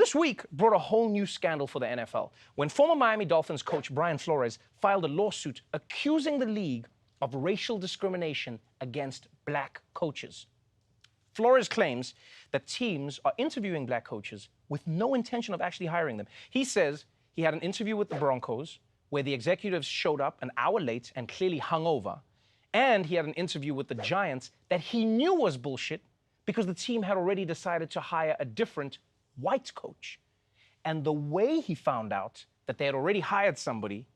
this week brought a whole new scandal for the NFL when former Miami Dolphins coach Brian Flores filed a lawsuit accusing the league of racial discrimination against black coaches. Flores claims that teams are interviewing black coaches with no intention of actually hiring them. He says he had an interview with the Broncos where the executives showed up an hour late and clearly hungover, and he had an interview with the Giants that he knew was bullshit because the team had already decided to hire a different white coach. And the way he found out that they had already hired somebody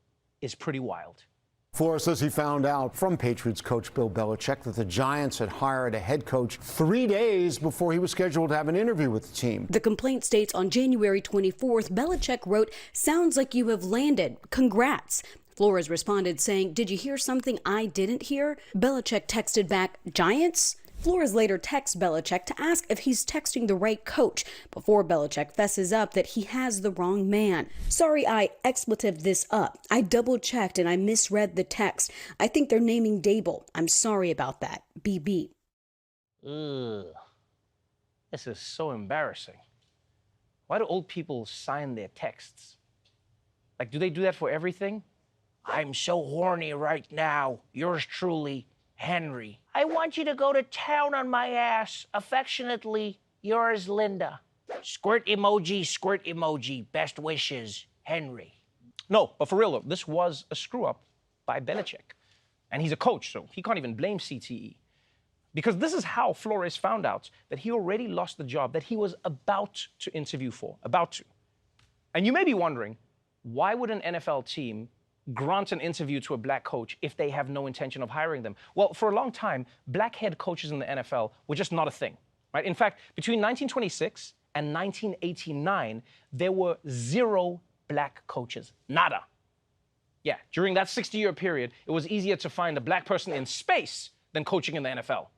is pretty wild. Flores says he found out from Patriots coach Bill Belichick that the Giants had hired a head coach 3 days before he was scheduled to have an interview with the team. The complaint states on January 24th, Belichick wrote, "Sounds like you have landed. Congrats." Flores responded saying, "Did you hear something I didn't hear?" Belichick texted back, "Giants?" Flores later texts Belichick to ask if he's texting the right coach before Belichick fesses up that he has the wrong man. "Sorry, I expletive this up. I double-checked and I misread the text. I think they're naming Dable. I'm sorry about that. BB." Ugh. This is so embarrassing. Why do old people sign their texts? Like, do they do that for everything? "I'm so horny right now. Yours truly, Henry. I want you to go to town on my ass. Affectionately, yours, Linda. Squirt emoji, best wishes, Henry." No, but for real though, this was a screw-up by Belichick. And he's a coach, so he can't even blame CTE. Because this is how Flores found out that he already lost the job that he was about to interview for. And you may be wondering, why would an NFL team grant an interview to a black coach if they have no intention of hiring them? Well, for a long time, black head coaches in the NFL were just not a thing, right? In fact, between 1926 and 1989, there were 0 black coaches. Nada. Yeah, during that 60-year period, it was easier to find a black person in space than coaching in the NFL.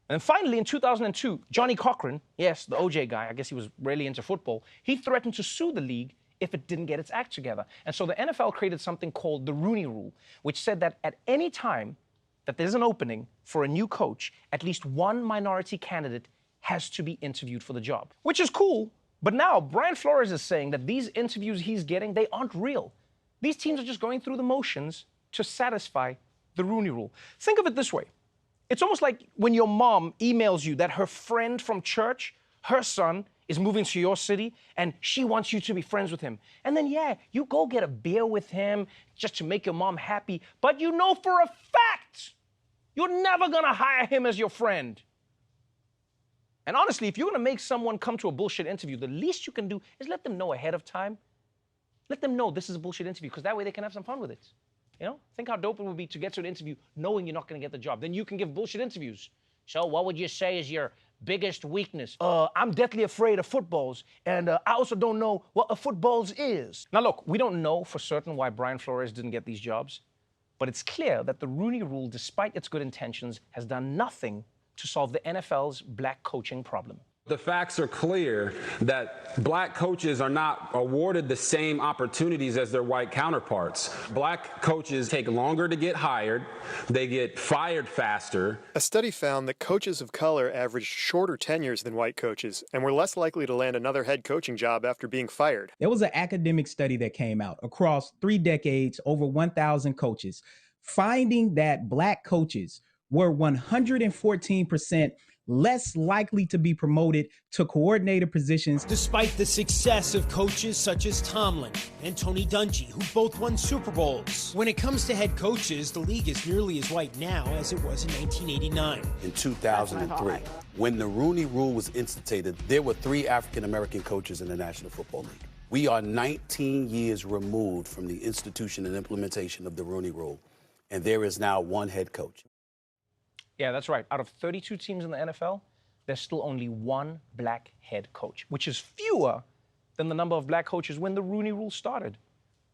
And then finally, in 2002, Johnny Cochran, yes, the OJ guy, I guess he was really into football, he threatened to sue the league if it didn't get its act together. And so the NFL created something called the Rooney Rule, which said that at any time that there's an opening for a new coach, at least one minority candidate has to be interviewed for the job. Which is cool, but now Brian Flores is saying that these interviews he's getting, they aren't real. These teams are just going through the motions to satisfy the Rooney Rule. Think of it this way. It's almost like when your mom emails you that her friend from church, her son, is moving to your city and she wants you to be friends with him. And then, yeah, you go get a beer with him just to make your mom happy, but you know for a fact you're never gonna hire him as your friend. And honestly, if you're gonna make someone come to a bullshit interview, the least you can do is let them know ahead of time. Let them know this is a bullshit interview, because that way they can have some fun with it. You know, think how dope it would be to get to an interview knowing you're not gonna get the job. Then you can give bullshit interviews. "So what would you say is your biggest weakness?" "I'm deathly afraid of footballs, and I also don't know what a footballs is." Now look, we don't know for certain why Brian Flores didn't get these jobs, but it's clear that the Rooney Rule, despite its good intentions, has done nothing to solve the NFL's black coaching problem. The facts are clear that black coaches are not awarded the same opportunities as their white counterparts. Black coaches take longer to get hired. They get fired faster. A study found that coaches of color averaged shorter tenures than white coaches and were less likely to land another head coaching job after being fired. There was an academic study that came out across 3 decades, over 1,000 coaches, finding that black coaches were 114% less likely to be promoted to coordinator positions. Despite the success of coaches such as Tomlin and Tony Dungy, who both won Super Bowls. When it comes to head coaches, the league is nearly as white now as it was in 1989. In 2003, when the Rooney Rule was instituted, there were 3 African-American coaches in the National Football League. We are 19 years removed from the institution and implementation of the Rooney Rule, and there is now 1 head coach. Yeah, that's right. Out of 32 teams in the NFL, there's still only 1 black head coach, which is fewer than the number of black coaches when the Rooney Rule started.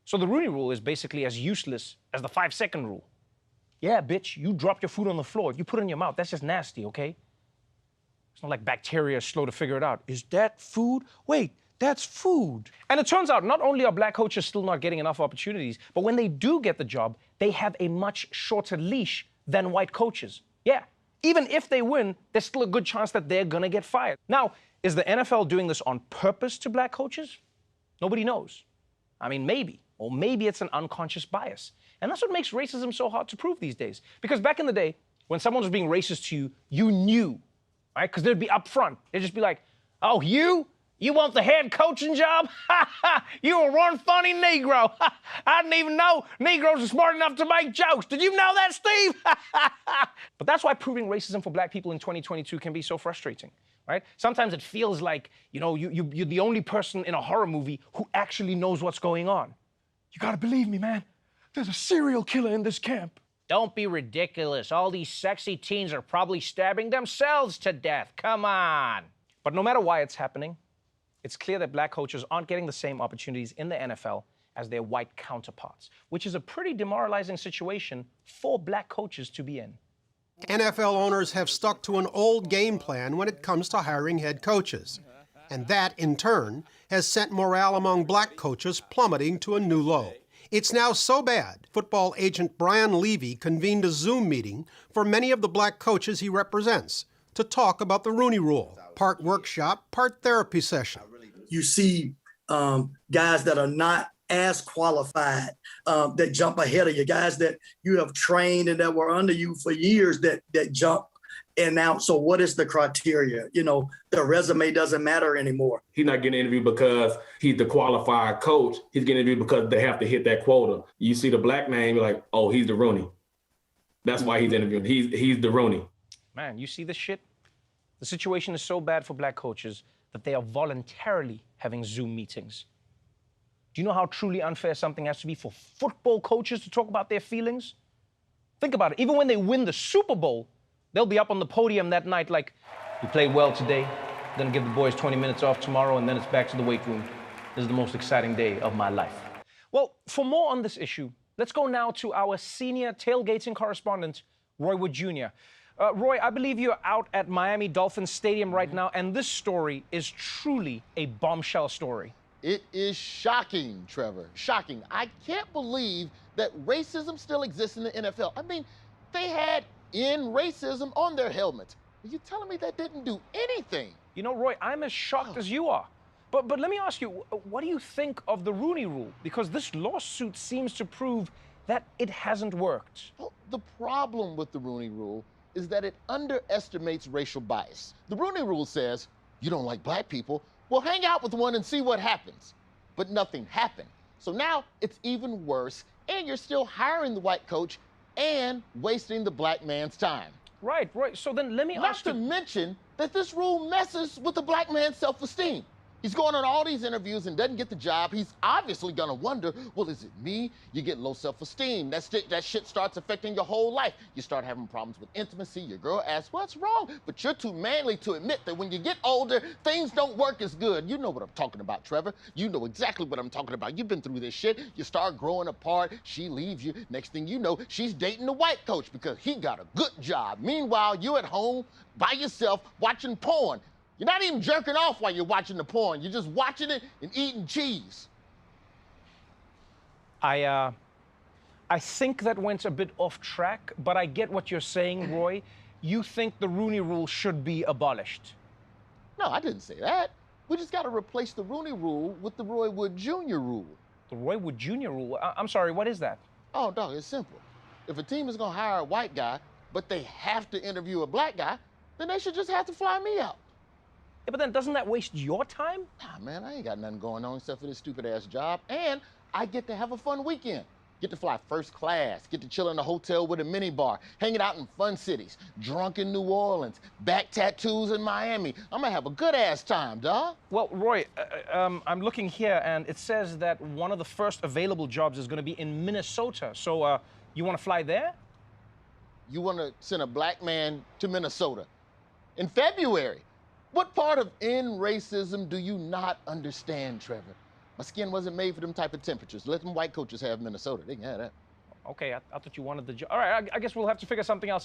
So the Rooney Rule is basically as useless as the 5-second rule. Yeah, bitch, you dropped your food on the floor. You put it in your mouth. That's just nasty, okay? It's not like bacteria are slow to figure it out. Is that food? Wait, that's food. And it turns out not only are black coaches still not getting enough opportunities, but when they do get the job, they have a much shorter leash than white coaches. Yeah, even if they win, there's still a good chance that they're gonna get fired. Now, Is the NFL doing this on purpose to black coaches? Nobody knows. I mean, maybe. Or maybe it's an unconscious bias. And that's what makes racism so hard to prove these days. Because back in the day, when someone was being racist to you, you knew, right? Because they'd be upfront. They'd just be like, oh, you want the head coaching job? You a one funny Negro. I didn't even know Negroes are smart enough to make jokes. Did you know that, Steve? But that's why proving racism for black people in 2022 can be so frustrating, right? Sometimes it feels like, you're the only person in a horror movie who actually knows what's going on. You gotta believe me, man. There's a serial killer in this camp. Don't be ridiculous. All these sexy teens are probably stabbing themselves to death. Come on. But no matter why it's happening, it's clear that black coaches aren't getting the same opportunities in the NFL as their white counterparts, which is a pretty demoralizing situation for black coaches to be in. NFL owners have stuck to an old game plan when it comes to hiring head coaches. And that, in turn, has sent morale among black coaches plummeting to a new low. It's now so bad, football agent Brian Levy convened a Zoom meeting for many of the black coaches he represents to talk about the Rooney Rule, part workshop, part therapy session. You see guys that are not as qualified that jump ahead of you, guys that you have trained and that were under you for years that jump. And now, so what is the criteria? The resume doesn't matter anymore. He's not getting interviewed because he's the qualified coach. He's getting interviewed because they have to hit that quota. You see the black name, you're like, oh, he's the Rooney. That's why he's interviewing. He's the Rooney. Man, you see this shit? The situation is so bad for black coaches that they are voluntarily having Zoom meetings. Do you know how truly unfair something has to be for football coaches to talk about their feelings? Think about it. Even when they win the Super Bowl, they'll be up on the podium that night like, we played well today, gonna give the boys 20 minutes off tomorrow, and then it's back to the weight room. This is the most exciting day of my life. Well, for more on this issue, let's go now to our senior tailgating correspondent, Roy Wood Jr. Roy, I believe you're out at Miami Dolphins Stadium right now, and this story is truly a bombshell story. It is shocking, Trevor. Shocking. I can't believe that racism still exists in the NFL. I mean, they had "End Racism" on their helmets. Are you telling me that didn't do anything? You know, Roy, I'm as shocked as you are. But let me ask you, what do you think of the Rooney Rule? Because this lawsuit seems to prove that it hasn't worked. Well, the problem with the Rooney Rule is that it underestimates racial bias. The Rooney Rule says, you don't like black people, well, hang out with one and see what happens. But nothing happened. So now it's even worse, and you're still hiring the white coach and wasting the black man's time. Right. So then let me ask you. Not to mention that this rule messes with the black man's self-esteem. He's going on all these interviews and doesn't get the job. He's obviously gonna wonder, well, is it me? You get low self-esteem. That shit starts affecting your whole life. You start having problems with intimacy. Your girl asks, what's wrong? But you're too manly to admit that when you get older, things don't work as good. You know what I'm talking about, Trevor. You know exactly what I'm talking about. You've been through this shit. You start growing apart. She leaves you. Next thing you know, she's dating the white coach because he got a good job. Meanwhile, you at home by yourself watching porn. You're not even jerking off while you're watching the porn. You're just watching it and eating cheese. I think that went a bit off track, but I get what you're saying, Roy. You think the Rooney Rule should be abolished? No, I didn't say that. We just got to replace the Rooney Rule with the Roy Wood Jr. Rule. The Roy Wood Jr. Rule? I'm sorry, what is that? Oh, dog, it's simple. If a team is going to hire a white guy, but they have to interview a black guy, then they should just have to fly me out. Yeah, but then doesn't that waste your time? Nah, man, I ain't got nothing going on except for this stupid-ass job. And I get to have a fun weekend. Get to fly first class, get to chill in a hotel with a minibar, hanging out in fun cities, drunk in New Orleans, back tattoos in Miami. I'm gonna have a good-ass time, dawg. Well, Roy, I'm looking here, and it says that one of the first available jobs is gonna be in Minnesota. So, you wanna fly there? You wanna send a black man to Minnesota in February? What part of "End Racism" do you not understand, Trevor? My skin wasn't made for them type of temperatures. Let them white coaches have Minnesota. They can have that. Okay, I thought you wanted the job. All right, I guess we'll have to figure something else out.